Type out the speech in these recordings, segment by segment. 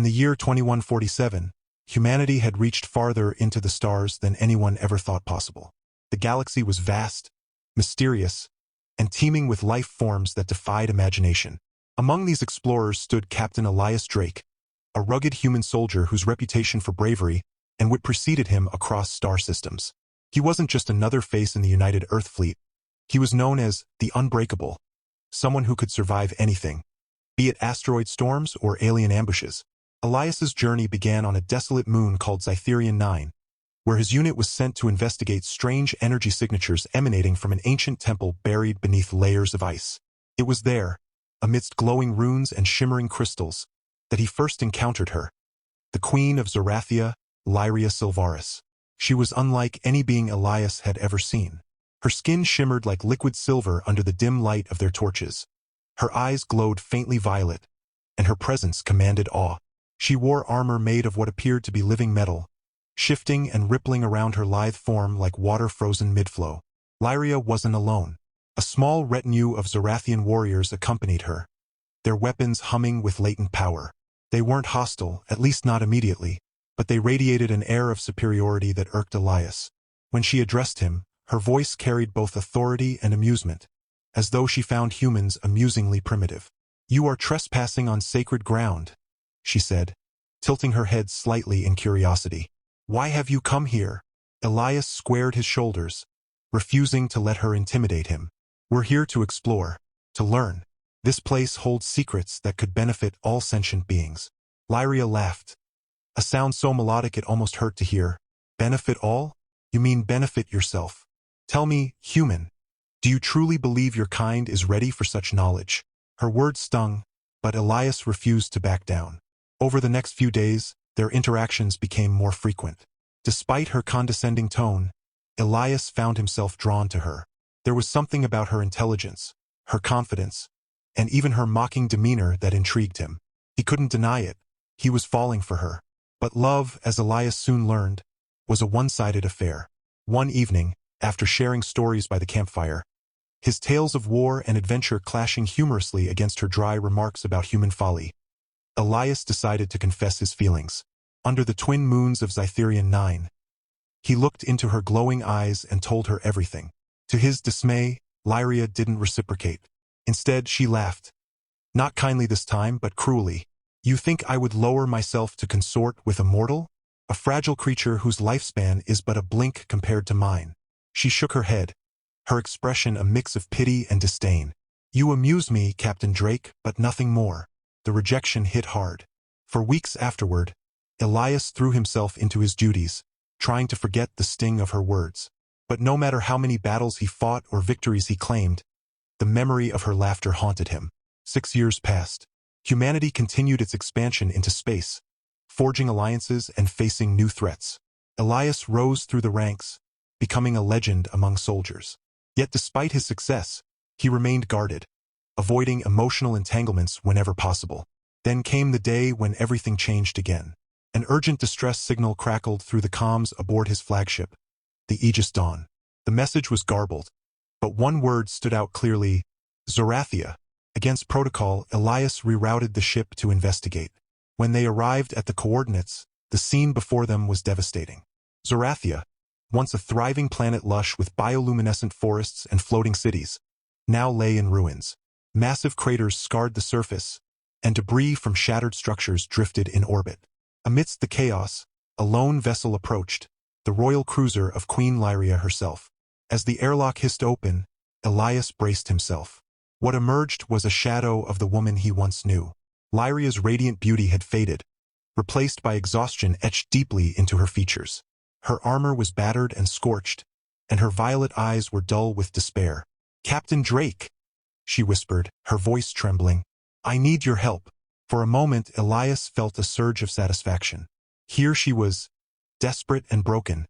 In the year 2147, humanity had reached farther into the stars than anyone ever thought possible. The galaxy was vast, mysterious, and teeming with life forms that defied imagination. Among these explorers stood Captain Elias Drake, a rugged human soldier whose reputation for bravery and wit preceded him across star systems. He wasn't just another face in the United Earth Fleet. He was known as the Unbreakable, someone who could survive anything, be it asteroid storms or alien ambushes. Elias's journey began on a desolate moon called Zarathia 9, where his unit was sent to investigate strange energy signatures emanating from an ancient temple buried beneath layers of ice. It was there, amidst glowing runes and shimmering crystals, that he first encountered her, the Queen of Zarathia, Lyria Silvaris. She was unlike any being Elias had ever seen. Her skin shimmered like liquid silver under the dim light of their torches. Her eyes glowed faintly violet, and her presence commanded awe. She wore armor made of what appeared to be living metal, shifting and rippling around her lithe form like water frozen mid-flow. Lyria wasn't alone. A small retinue of Zarathian warriors accompanied her, their weapons humming with latent power. They weren't hostile, at least not immediately, but they radiated an air of superiority that irked Elias. When she addressed him, her voice carried both authority and amusement, as though she found humans amusingly primitive. "You are trespassing on sacred ground," she said, tilting her head slightly in curiosity. "Why have you come here?" Elias squared his shoulders, refusing to let her intimidate him. "We're here to explore, to learn. This place holds secrets that could benefit all sentient beings." Lyria laughed, a sound so melodic it almost hurt to hear. "Benefit all? You mean benefit yourself? Tell me, human, do you truly believe your kind is ready for such knowledge?" Her words stung, but Elias refused to back down. Over the next few days, their interactions became more frequent. Despite her condescending tone, Elias found himself drawn to her. There was something about her intelligence, her confidence, and even her mocking demeanor that intrigued him. He couldn't deny it. He was falling for her. But love, as Elias soon learned, was a one-sided affair. One evening, after sharing stories by the campfire, his tales of war and adventure clashing humorously against her dry remarks about human folly, Elias decided to confess his feelings. Under the twin moons of Zarathia 9, he looked into her glowing eyes and told her everything. To his dismay, Lyria didn't reciprocate. Instead, she laughed. Not kindly this time, but cruelly. "You think I would lower myself to consort with a mortal? A fragile creature whose lifespan is but a blink compared to mine." She shook her head, her expression a mix of pity and disdain. "You amuse me, Captain Drake, but nothing more." The rejection hit hard. For weeks afterward, Elias threw himself into his duties, trying to forget the sting of her words. But no matter how many battles he fought or victories he claimed, the memory of her laughter haunted him. 6 years passed. Humanity continued its expansion into space, forging alliances and facing new threats. Elias rose through the ranks, becoming a legend among soldiers. Yet despite his success, he remained guarded, avoiding emotional entanglements whenever possible. Then came the day when everything changed again. An urgent distress signal crackled through the comms aboard his flagship, the Aegis Dawn. The message was garbled, but one word stood out clearly: Zarathia. Against protocol, Elias rerouted the ship to investigate. When they arrived at the coordinates, the scene before them was devastating. Zarathia, once a thriving planet lush with bioluminescent forests and floating cities, now lay in ruins. Massive craters scarred the surface, and debris from shattered structures drifted in orbit. Amidst the chaos, a lone vessel approached, the royal cruiser of Queen Lyria herself. As the airlock hissed open, Elias braced himself. What emerged was a shadow of the woman he once knew. Lyria's radiant beauty had faded, replaced by exhaustion etched deeply into her features. Her armor was battered and scorched, and her violet eyes were dull with despair. "Captain Drake," she whispered, her voice trembling. "I need your help." For a moment, Elias felt a surge of satisfaction. Here she was, desperate and broken,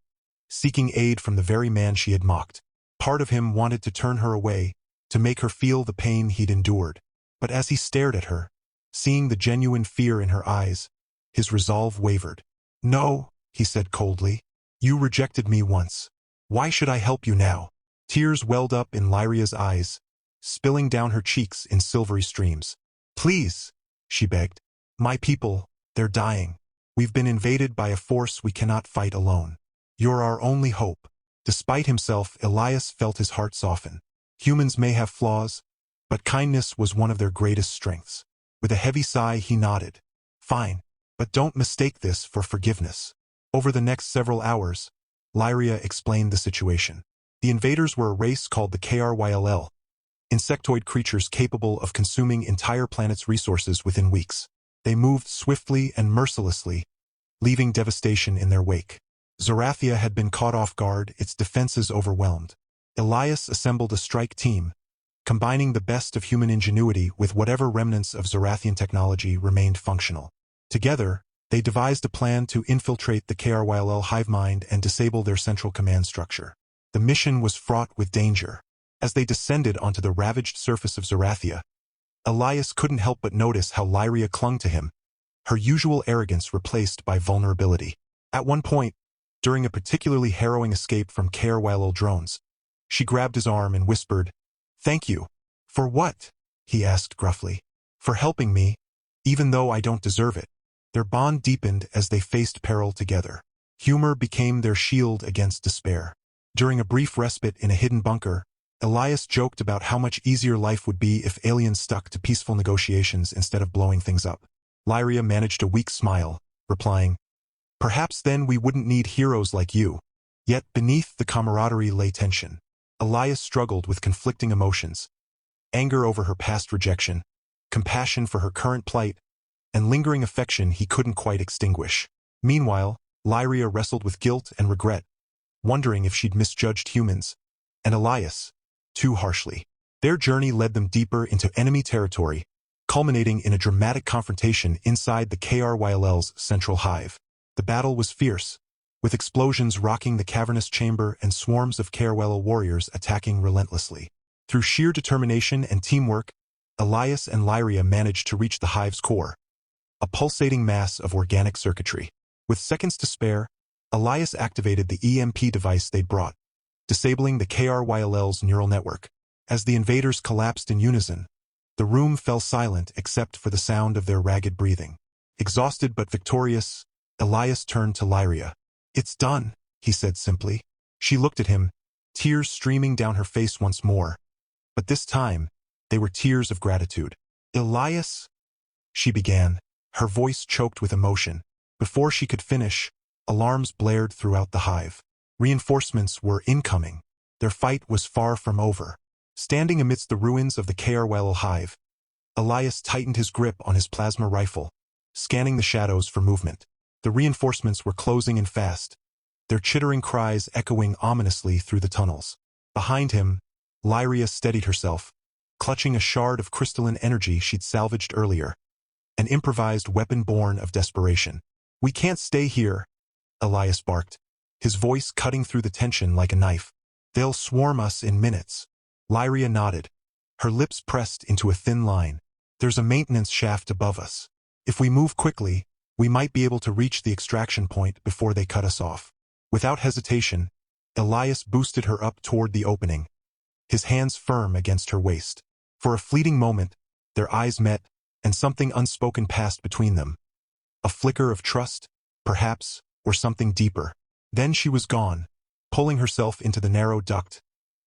seeking aid from the very man she had mocked. Part of him wanted to turn her away, to make her feel the pain he'd endured. But as he stared at her, seeing the genuine fear in her eyes, his resolve wavered. "No," he said coldly. "You rejected me once. Why should I help you now?" Tears welled up in Lyria's eyes, spilling down her cheeks in silvery streams. "Please," she begged. "My people, They're dying. We've been invaded by a force we cannot fight alone. You're our only hope." Despite himself, Elias felt his heart soften. Humans may have flaws, but kindness was one of their greatest strengths. With a heavy sigh, he nodded. "Fine, but don't mistake this for forgiveness." Over the next several hours, Lyria explained the situation. The invaders were a race called the KRYLL, insectoid creatures capable of consuming entire planets' resources within weeks. They moved swiftly and mercilessly, leaving devastation in their wake. Zarathia had been caught off guard, its defenses overwhelmed. Elias assembled a strike team, combining the best of human ingenuity with whatever remnants of Zarathian technology remained functional. Together, they devised a plan to infiltrate the KRYLL hive mind and disable their central command structure. The mission was fraught with danger. As they descended onto the ravaged surface of Zarathia, Elias couldn't help but notice how Lyria clung to him, her usual arrogance replaced by vulnerability. At one point, during a particularly harrowing escape from KRYLL drones, she grabbed his arm and whispered, "Thank you." "For what?" he asked gruffly. "For helping me, even though I don't deserve it." Their bond deepened as they faced peril together. Humor became their shield against despair. During a brief respite in a hidden bunker, Elias joked about how much easier life would be if aliens stuck to peaceful negotiations instead of blowing things up. Lyria managed a weak smile, replying, "Perhaps then we wouldn't need heroes like you." Yet beneath the camaraderie lay tension. Elias struggled with conflicting emotions: anger over her past rejection, compassion for her current plight, and lingering affection he couldn't quite extinguish. Meanwhile, Lyria wrestled with guilt and regret, wondering if she'd misjudged humans, and Elias, too harshly. Their journey led them deeper into enemy territory, culminating in a dramatic confrontation inside the KRYLL's central hive. The battle was fierce, with explosions rocking the cavernous chamber and swarms of KRYLL warriors attacking relentlessly. Through sheer determination and teamwork, Elias and Lyria managed to reach the hive's core, a pulsating mass of organic circuitry. With seconds to spare, Elias activated the EMP device they'd brought, disabling the KRYLL's neural network. As the invaders collapsed in unison, the room fell silent except for the sound of their ragged breathing. Exhausted but victorious, Elias turned to Lyria. "It's done," he said simply. She looked at him, tears streaming down her face once more. But this time, they were tears of gratitude. "Elias?" she began, her voice choked with emotion. Before she could finish, alarms blared throughout the hive. Reinforcements were incoming. Their fight was far from over. Standing amidst the ruins of the KRYLL hive, Elias tightened his grip on his plasma rifle, scanning the shadows for movement. The reinforcements were closing in fast, their chittering cries echoing ominously through the tunnels. Behind him, Lyria steadied herself, clutching a shard of crystalline energy she'd salvaged earlier, an improvised weapon born of desperation. "We can't stay here," Elias barked, his voice cutting through the tension like a knife. "They'll swarm us in minutes." Lyria nodded, her lips pressed into a thin line. "There's a maintenance shaft above us. If we move quickly, we might be able to reach the extraction point before they cut us off." Without hesitation, Elias boosted her up toward the opening, his hands firm against her waist. For a fleeting moment, their eyes met, and something unspoken passed between them. A flicker of trust, perhaps, or something deeper. Then she was gone, pulling herself into the narrow duct,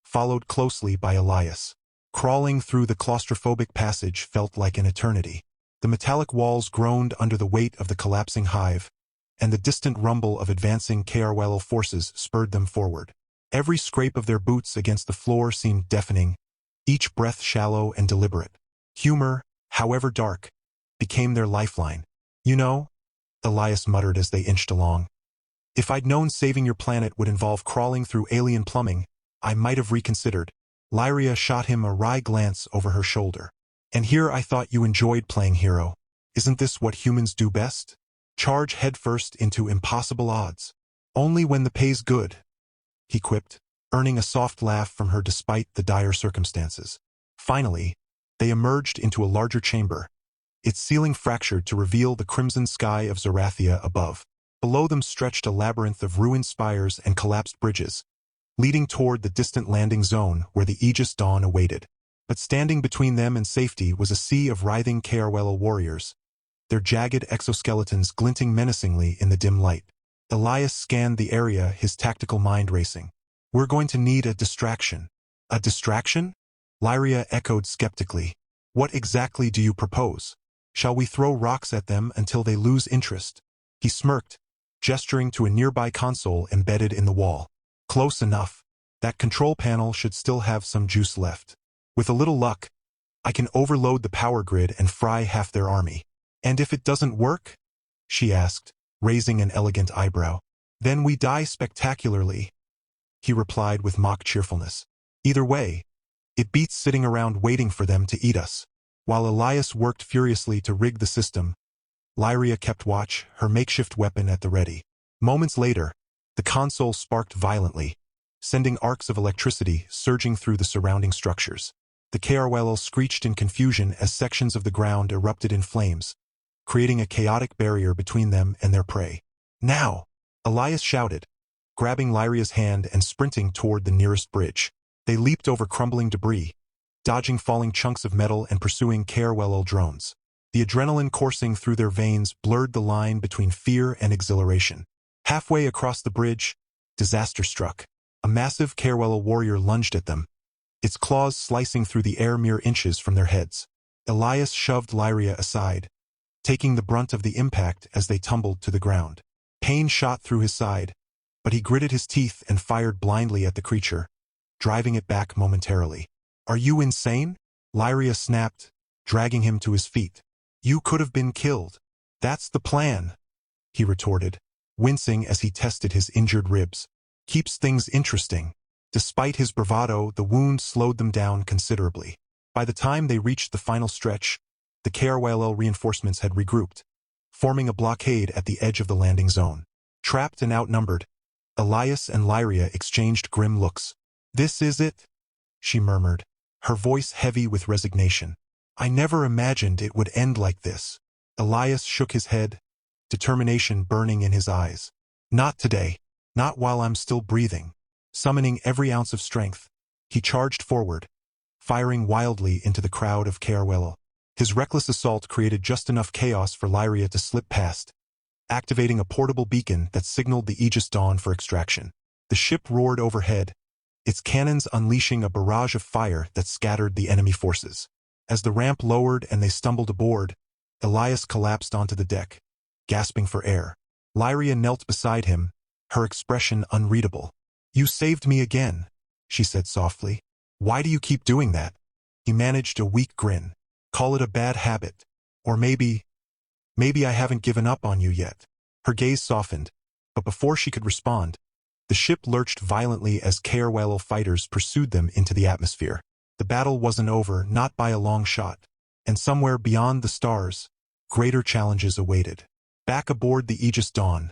followed closely by Elias. Crawling through the claustrophobic passage felt like an eternity. The metallic walls groaned under the weight of the collapsing hive, and the distant rumble of advancing KRYLL forces spurred them forward. Every scrape of their boots against the floor seemed deafening, each breath shallow and deliberate. Humor, however dark, became their lifeline. "You know," Elias muttered as they inched along, "if I'd known saving your planet would involve crawling through alien plumbing, I might have reconsidered." Lyria shot him a wry glance over her shoulder. "And here I thought you enjoyed playing hero. Isn't this what humans do best? Charge headfirst into impossible odds. Only when the pay's good," he quipped, earning a soft laugh from her despite the dire circumstances. Finally, they emerged into a larger chamber, its ceiling fractured to reveal the crimson sky of Zarathia above. Below them stretched a labyrinth of ruined spires and collapsed bridges, leading toward the distant landing zone where the Aegis Dawn awaited. But standing between them and safety was a sea of writhing KRYLL warriors, their jagged exoskeletons glinting menacingly in the dim light. Elias scanned the area, his tactical mind racing. We're going to need a distraction. A distraction? Lyria echoed skeptically. What exactly do you propose? Shall we throw rocks at them until they lose interest? He smirked, gesturing to a nearby console embedded in the wall. Close enough. That control panel should still have some juice left. With a little luck, I can overload the power grid and fry half their army. And if it doesn't work? She asked, raising an elegant eyebrow. Then we die spectacularly, he replied with mock cheerfulness. Either way, it beats sitting around waiting for them to eat us. While Elias worked furiously to rig the system, Lyria kept watch, her makeshift weapon at the ready. Moments later, the console sparked violently, sending arcs of electricity surging through the surrounding structures. The KRWL screeched in confusion as sections of the ground erupted in flames, creating a chaotic barrier between them and their prey. Now! Elias shouted, grabbing Lyria's hand and sprinting toward the nearest bridge. They leaped over crumbling debris, dodging falling chunks of metal and pursuing KRWL drones. The adrenaline coursing through their veins blurred the line between fear and exhilaration. Halfway across the bridge, disaster struck. A massive KRWL warrior lunged at them, its claws slicing through the air mere inches from their heads. Elias shoved Lyria aside, taking the brunt of the impact as they tumbled to the ground. Pain shot through his side, but he gritted his teeth and fired blindly at the creature, driving it back momentarily. Are you insane? Lyria snapped, dragging him to his feet. You could have been killed. That's the plan, he retorted, wincing as he tested his injured ribs. Keeps things interesting. Despite his bravado, the wound slowed them down considerably. By the time they reached the final stretch, the KRWL reinforcements had regrouped, forming a blockade at the edge of the landing zone. Trapped and outnumbered, Elias and Lyria exchanged grim looks. This is it? She murmured, her voice heavy with resignation. I never imagined it would end like this. Elias shook his head, determination burning in his eyes. Not today. Not while I'm still breathing. Summoning every ounce of strength, he charged forward, firing wildly into the crowd of KRWL. His reckless assault created just enough chaos for Lyria to slip past, activating a portable beacon that signaled the Aegis Dawn for extraction. The ship roared overhead, its cannons unleashing a barrage of fire that scattered the enemy forces. As the ramp lowered and they stumbled aboard, Elias collapsed onto the deck, gasping for air. Lyria knelt beside him, her expression unreadable. You saved me again, she said softly. Why do you keep doing that? He managed a weak grin. Call it a bad habit. Or maybe I haven't given up on you yet. Her gaze softened, but before she could respond, the ship lurched violently as KRWL fighters pursued them into the atmosphere. The battle wasn't over, not by a long shot. And somewhere beyond the stars, greater challenges awaited. Back aboard the Aegis Dawn,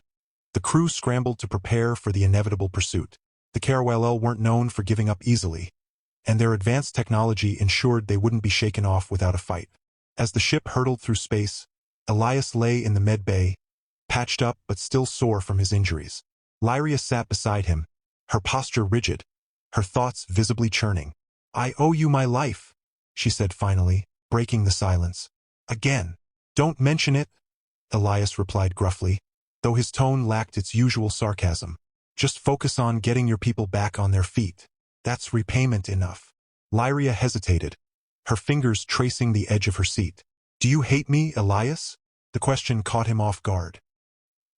the crew scrambled to prepare for the inevitable pursuit. The KRWL weren't known for giving up easily, and their advanced technology ensured they wouldn't be shaken off without a fight. As the ship hurtled through space, Elias lay in the med bay, patched up but still sore from his injuries. Lyria sat beside him, her posture rigid, her thoughts visibly churning. I owe you my life, she said finally, breaking the silence. Again. Don't mention it, Elias replied gruffly, though his tone lacked its usual sarcasm. Just focus on getting your people back on their feet. That's repayment enough. Lyria hesitated, her fingers tracing the edge of her seat. Do you hate me, Elias? The question caught him off guard.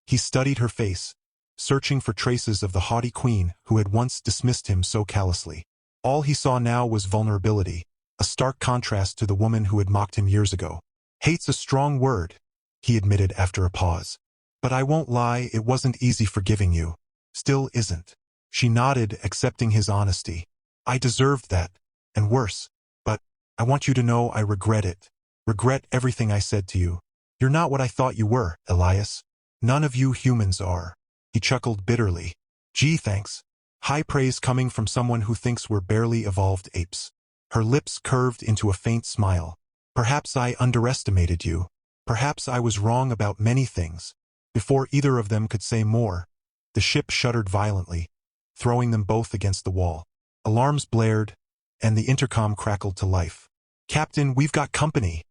He studied her face, searching for traces of the haughty queen who had once dismissed him so callously. All he saw now was vulnerability, a stark contrast to the woman who had mocked him years ago. Hate's a strong word, he admitted after a pause. But I won't lie, it wasn't easy forgiving you. Still isn't. She nodded, accepting his honesty. I deserved that, and worse. But I want you to know I regret it. Regret everything I said to you. You're not what I thought you were, Elias. None of you humans are. He chuckled bitterly. Gee, thanks. High praise coming from someone who thinks we're barely evolved apes. Her lips curved into a faint smile. Perhaps I underestimated you. Perhaps I was wrong about many things. Before either of them could say more, the ship shuddered violently, throwing them both against the wall. Alarms blared, and the intercom crackled to life. Captain, we've got company.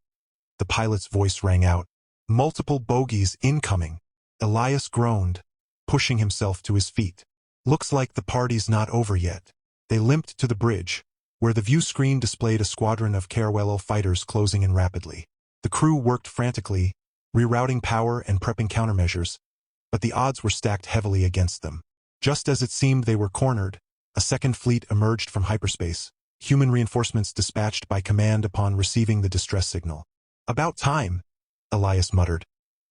The pilot's voice rang out. Multiple bogeys incoming. Elias groaned, pushing himself to his feet. Looks like the party's not over yet. They limped to the bridge, where the view screen displayed a squadron of Carwell fighters closing in rapidly. The crew worked frantically, rerouting power and prepping countermeasures, but the odds were stacked heavily against them. Just as it seemed they were cornered, a second fleet emerged from hyperspace, human reinforcements dispatched by command upon receiving the distress signal. About time, Elias muttered,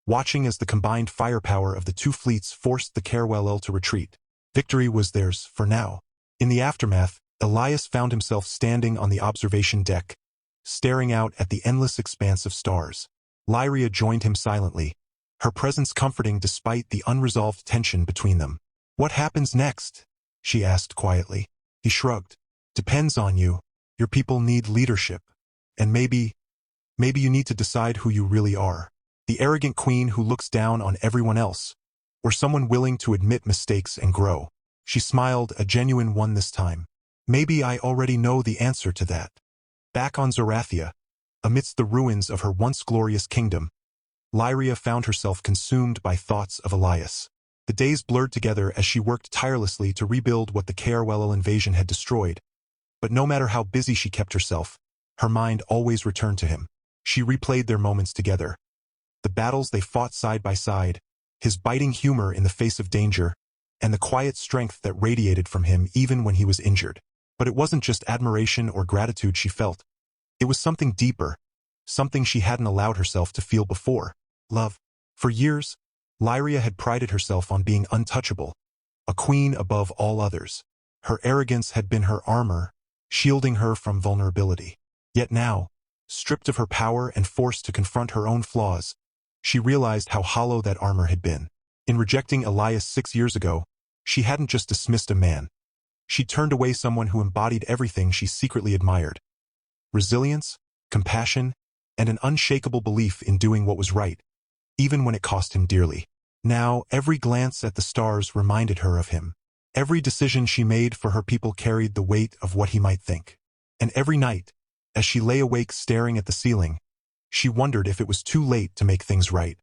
watching as the combined firepower of the two fleets forced the Carwell to retreat. Victory was theirs, for now. In the aftermath, Elias found himself standing on the observation deck, staring out at the endless expanse of stars. Lyria joined him silently, her presence comforting despite the unresolved tension between them. "What happens next?" she asked quietly. He shrugged. "Depends on you. Your people need leadership. And maybe you need to decide who you really are. The arrogant queen who looks down on everyone else, or someone willing to admit mistakes and grow." She smiled, a genuine one this time. "Maybe I already know the answer to that." Back on Zarathia, amidst the ruins of her once glorious kingdom, Lyria found herself consumed by thoughts of Elias. The days blurred together as she worked tirelessly to rebuild what the Carwell invasion had destroyed. But no matter how busy she kept herself, her mind always returned to him. She replayed their moments together. The battles they fought side by side, his biting humor in the face of danger, and the quiet strength that radiated from him even when he was injured. But it wasn't just admiration or gratitude she felt. It was something deeper, something she hadn't allowed herself to feel before. Love. For years, Lyria had prided herself on being untouchable, a queen above all others. Her arrogance had been her armor, shielding her from vulnerability. Yet now, stripped of her power and forced to confront her own flaws, she realized how hollow that armor had been. In rejecting Elias 6 years ago, she hadn't just dismissed a man. She turned away someone who embodied everything she secretly admired: resilience, compassion, and an unshakable belief in doing what was right, even when it cost him dearly. Now, every glance at the stars reminded her of him. Every decision she made for her people carried the weight of what he might think. And every night, as she lay awake staring at the ceiling, she wondered if it was too late to make things right.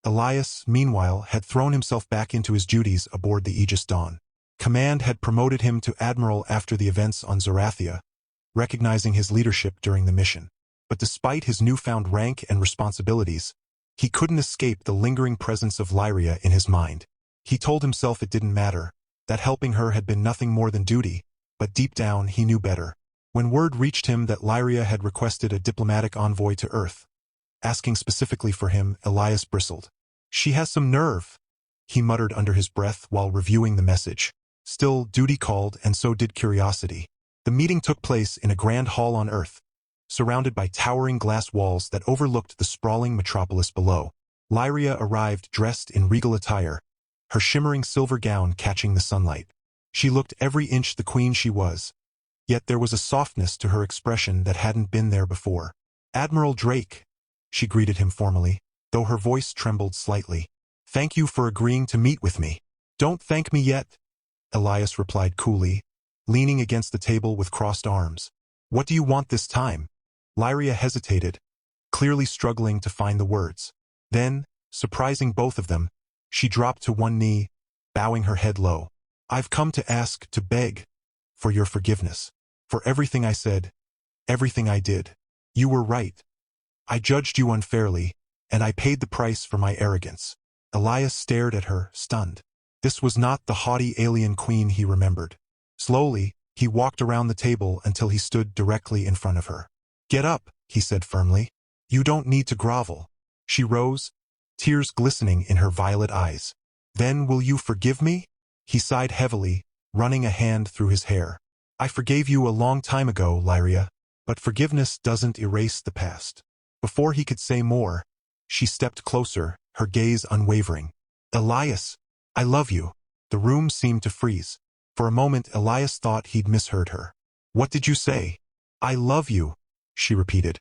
Elias, meanwhile, had thrown himself back into his duties aboard the Aegis Dawn. Command had promoted him to admiral after the events on Zarathia, recognizing his leadership during the mission. But despite his newfound rank and responsibilities, he couldn't escape the lingering presence of Lyria in his mind. He told himself it didn't matter, that helping her had been nothing more than duty, but deep down he knew better. When word reached him that Lyria had requested a diplomatic envoy to Earth, asking specifically for him, Elias bristled. "She has some nerve," he muttered under his breath while reviewing the message. Still, duty called, and so did curiosity. The meeting took place in a grand hall on Earth, surrounded by towering glass walls that overlooked the sprawling metropolis below. Lyria arrived dressed in regal attire, her shimmering silver gown catching the sunlight. She looked every inch the queen she was, yet there was a softness to her expression that hadn't been there before. "Admiral Drake," she greeted him formally, though her voice trembled slightly. "Thank you for agreeing to meet with me." "Don't thank me yet," Elias replied coolly, leaning against the table with crossed arms. "What do you want this time?" Lyria hesitated, clearly struggling to find the words. Then, surprising both of them, she dropped to one knee, bowing her head low. "I've come to ask, to beg, for your forgiveness. For everything I said, everything I did. You were right. I judged you unfairly, and I paid the price for my arrogance." Elias stared at her, stunned. This was not the haughty alien queen he remembered. Slowly, he walked around the table until he stood directly in front of her. "Get up," he said firmly. "You don't need to grovel." She rose, tears glistening in her violet eyes. "Then will you forgive me?" He sighed heavily, running a hand through his hair. "I forgave you a long time ago, Lyria, but forgiveness doesn't erase the past." Before he could say more, she stepped closer, her gaze unwavering. "Elias, I love you." The room seemed to freeze. For a moment, Elias thought he'd misheard her. "What did you say?" "I love you," she repeated,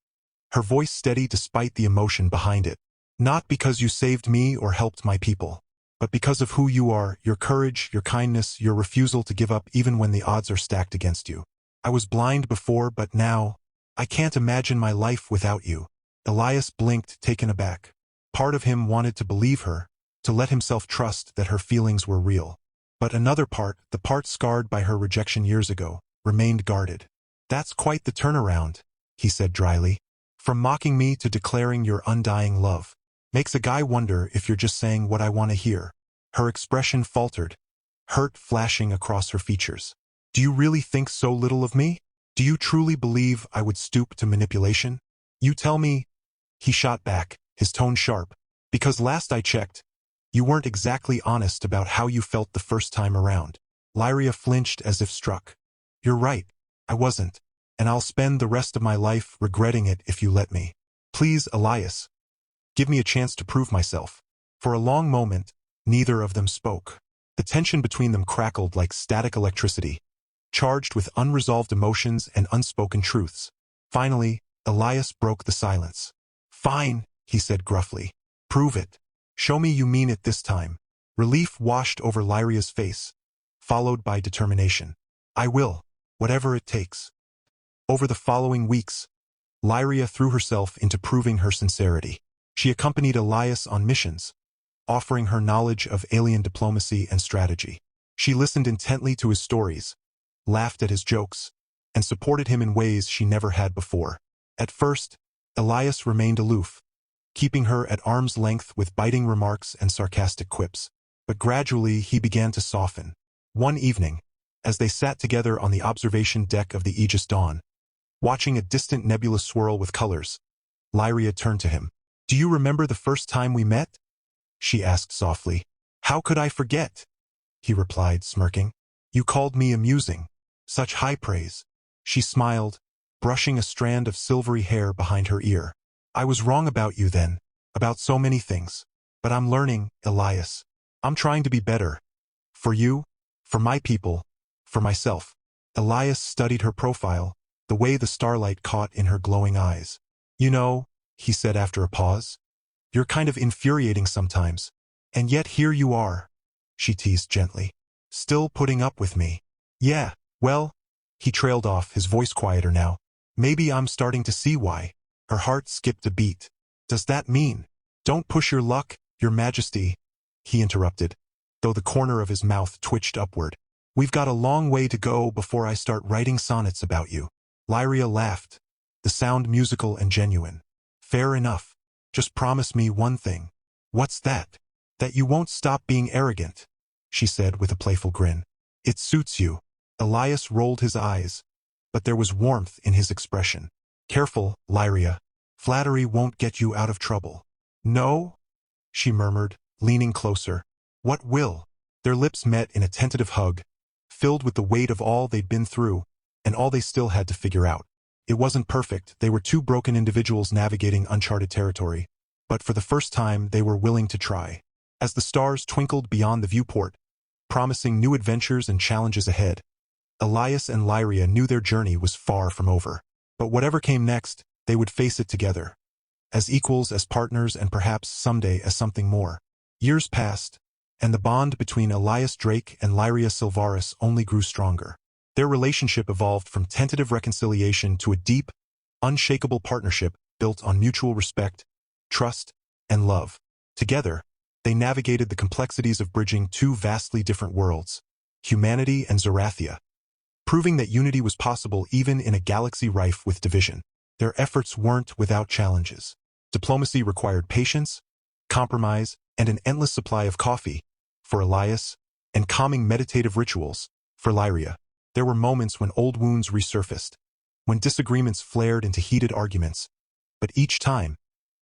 her voice steady despite the emotion behind it. "Not because you saved me or helped my people, but because of who you are, your courage, your kindness, your refusal to give up even when the odds are stacked against you. I was blind before, but now, I can't imagine my life without you." Elias blinked, taken aback. Part of him wanted to believe her, to let himself trust that her feelings were real. But another part, the part scarred by her rejection years ago, remained guarded. "That's quite the turnaround," he said dryly. "From mocking me to declaring your undying love. Makes a guy wonder if you're just saying what I want to hear." Her expression faltered, hurt flashing across her features. "Do you really think so little of me? Do you truly believe I would stoop to manipulation? You tell me," he shot back, his tone sharp, "because last I checked, you weren't exactly honest about how you felt the first time around." Lyria flinched as if struck. "You're right, I wasn't, and I'll spend the rest of my life regretting it if you let me. Please, Elias, give me a chance to prove myself." For a long moment, neither of them spoke. The tension between them crackled like static electricity, charged with unresolved emotions and unspoken truths. Finally, Elias broke the silence. "Fine," he said gruffly. "Prove it. Show me you mean it this time." Relief washed over Lyria's face, followed by determination. "I will, whatever it takes." Over the following weeks, Lyria threw herself into proving her sincerity. She accompanied Elias on missions, offering her knowledge of alien diplomacy and strategy. She listened intently to his stories, laughed at his jokes, and supported him in ways she never had before. At first, Elias remained aloof, keeping her at arm's length with biting remarks and sarcastic quips. But gradually he began to soften. One evening, as they sat together on the observation deck of the Aegis Dawn, watching a distant nebula swirl with colors, Lyria turned to him. "Do you remember the first time we met?" she asked softly. "How could I forget?" he replied, smirking. "You called me amusing. Such high praise." She smiled, brushing a strand of silvery hair behind her ear. "I was wrong about you then, about so many things. But I'm learning, Elias. I'm trying to be better. For you, for my people, for myself." Elias studied her profile, the way the starlight caught in her glowing eyes. "You know," he said after a pause, "you're kind of infuriating sometimes. And yet here you are," she teased gently, "still putting up with me." "Yeah, well," he trailed off, his voice quieter now, "maybe I'm starting to see why." Her heart skipped a beat. "Does that mean—" "Don't push your luck, Your Majesty," he interrupted, though the corner of his mouth twitched upward. "We've got a long way to go before I start writing sonnets about you." Lyria laughed, the sound musical and genuine. "Fair enough. Just promise me one thing." "What's that?" "That you won't stop being arrogant," she said with a playful grin. "It suits you." Elias rolled his eyes, but there was warmth in his expression. "Careful, Lyria. Flattery won't get you out of trouble." "No?" she murmured, leaning closer. "What will?" Their lips met in a tentative hug, filled with the weight of all they'd been through, and all they still had to figure out. It wasn't perfect, they were two broken individuals navigating uncharted territory, but for the first time they were willing to try. As the stars twinkled beyond the viewport, promising new adventures and challenges ahead, Elias and Lyria knew their journey was far from over. But whatever came next, they would face it together. As equals, as partners, and perhaps someday as something more. Years passed, and the bond between Elias Drake and Lyria Silvaris only grew stronger. Their relationship evolved from tentative reconciliation to a deep, unshakable partnership built on mutual respect, trust, and love. Together, they navigated the complexities of bridging two vastly different worlds, humanity and Zarathia, proving that unity was possible even in a galaxy rife with division. Their efforts weren't without challenges. Diplomacy required patience, compromise, and an endless supply of coffee, for Elias, and calming meditative rituals, for Lyria. There were moments when old wounds resurfaced, when disagreements flared into heated arguments, but each time,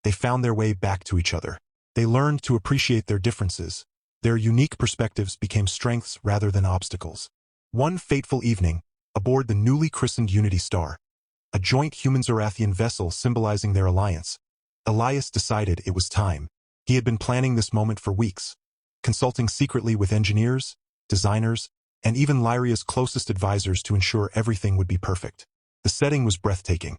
they found their way back to each other. They learned to appreciate their differences. Their unique perspectives became strengths rather than obstacles. One fateful evening, aboard the newly christened Unity Star, a joint human-Zarathian vessel symbolizing their alliance, Elias decided it was time. He had been planning this moment for weeks, consulting secretly with engineers, designers, and even Lyria's closest advisors to ensure everything would be perfect. The setting was breathtaking.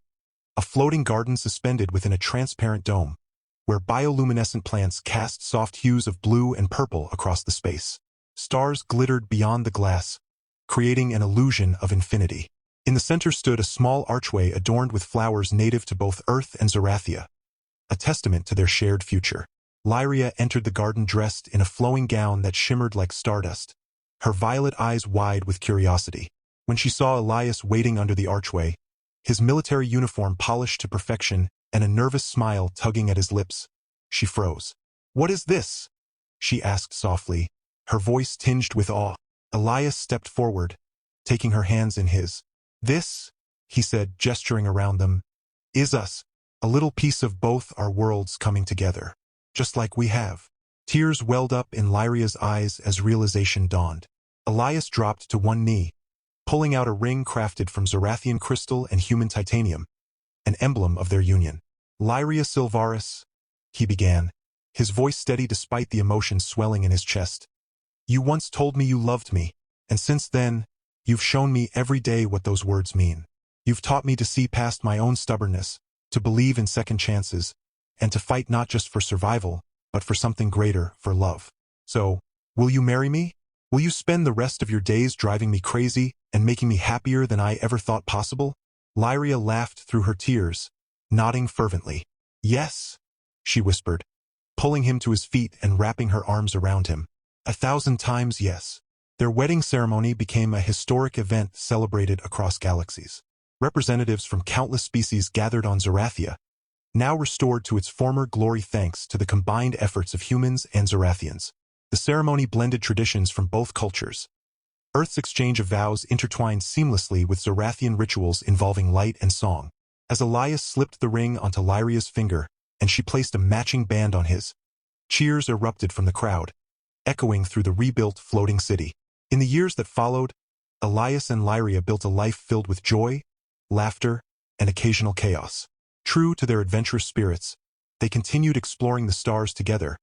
A floating garden suspended within a transparent dome, where bioluminescent plants cast soft hues of blue and purple across the space. Stars glittered beyond the glass, creating an illusion of infinity. In the center stood a small archway adorned with flowers native to both Earth and Zarathia, a testament to their shared future. Lyria entered the garden dressed in a flowing gown that shimmered like stardust, her violet eyes wide with curiosity. When she saw Elias waiting under the archway, his military uniform polished to perfection and a nervous smile tugging at his lips, she froze. "What is this?" she asked softly, her voice tinged with awe. Elias stepped forward, taking her hands in his. "This," he said, gesturing around them, "is us, a little piece of both our worlds coming together, just like we have." Tears welled up in Lyria's eyes as realization dawned. Elias dropped to one knee, pulling out a ring crafted from Zarathian crystal and human titanium, an emblem of their union. "Lyria Silvaris," he began, his voice steady despite the emotion swelling in his chest. "You once told me you loved me, and since then, you've shown me every day what those words mean. You've taught me to see past my own stubbornness, to believe in second chances, and to fight not just for survival, but for something greater, for love. So, will you marry me? Will you spend the rest of your days driving me crazy and making me happier than I ever thought possible?" Lyria laughed through her tears, nodding fervently. "Yes," she whispered, pulling him to his feet and wrapping her arms around him. 1,000 times yes. Their wedding ceremony became a historic event celebrated across galaxies. Representatives from countless species gathered on Zarathia, now restored to its former glory thanks to the combined efforts of humans and Zarathians. The ceremony blended traditions from both cultures. Earth's exchange of vows intertwined seamlessly with Zarathian rituals involving light and song. As Elias slipped the ring onto Lyria's finger, and she placed a matching band on his, cheers erupted from the crowd, echoing through the rebuilt floating city. In the years that followed, Elias and Lyria built a life filled with joy, laughter, and occasional chaos. True to their adventurous spirits, they continued exploring the stars together,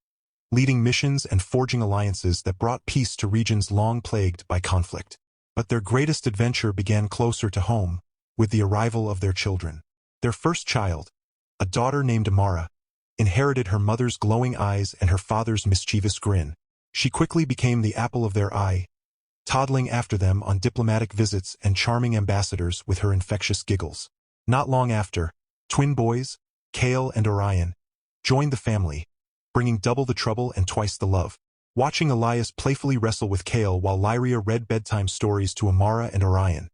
leading missions and forging alliances that brought peace to regions long plagued by conflict. But their greatest adventure began closer to home, with the arrival of their children. Their first child, a daughter named Amara, inherited her mother's glowing eyes and her father's mischievous grin. She quickly became the apple of their eye, toddling after them on diplomatic visits and charming ambassadors with her infectious giggles. Not long after, twin boys, Kale and Orion, joined the family, bringing double the trouble and twice the love. Watching Elias playfully wrestle with Kale while Lyria read bedtime stories to Amara and Orion,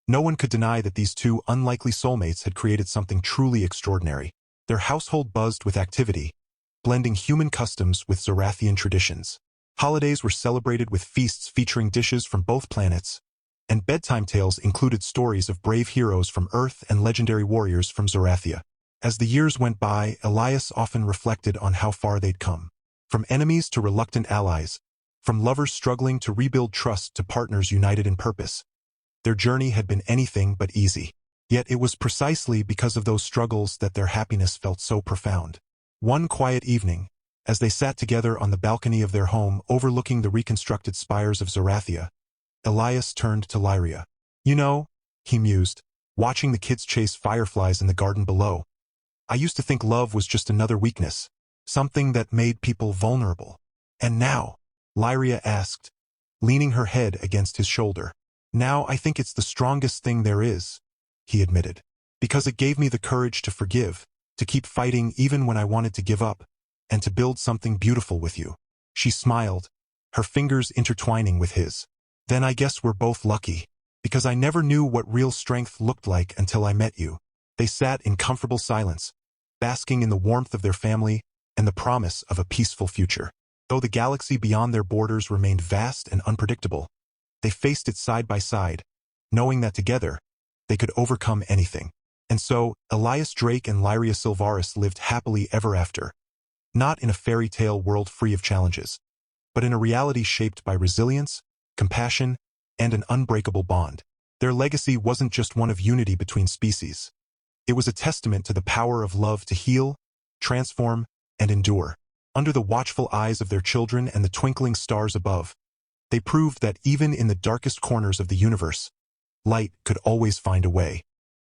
no one could deny that these two unlikely soulmates had created something truly extraordinary. Their household buzzed with activity, blending human customs with Zarathian traditions. Holidays were celebrated with feasts featuring dishes from both planets, and bedtime tales included stories of brave heroes from Earth and legendary warriors from Zarathia. As the years went by, Elias often reflected on how far they'd come. From enemies to reluctant allies, from lovers struggling to rebuild trust to partners united in purpose. Their journey had been anything but easy. Yet it was precisely because of those struggles that their happiness felt so profound. One quiet evening, as they sat together on the balcony of their home overlooking the reconstructed spires of Zarathia, Elias turned to Lyria. "You know," he mused, watching the kids chase fireflies in the garden below, "I used to think love was just another weakness, something that made people vulnerable. And now," Lyria asked, leaning her head against his shoulder, "now I think it's the strongest thing there is," he admitted, "because it gave me the courage to forgive, to keep fighting even when I wanted to give up, and to build something beautiful with you." She smiled, her fingers intertwining with his. "Then I guess we're both lucky, because I never knew what real strength looked like until I met you." They sat in comfortable silence, basking in the warmth of their family and the promise of a peaceful future. Though the galaxy beyond their borders remained vast and unpredictable, they faced it side by side, knowing that together, they could overcome anything. And so, Elias Drake and Lyria Silvaris lived happily ever after, not in a fairy tale world free of challenges, but in a reality shaped by resilience, compassion, and an unbreakable bond. Their legacy wasn't just one of unity between species. It was a testament to the power of love to heal, transform, and endure. Under the watchful eyes of their children and the twinkling stars above, they proved that even in the darkest corners of the universe, light could always find a way.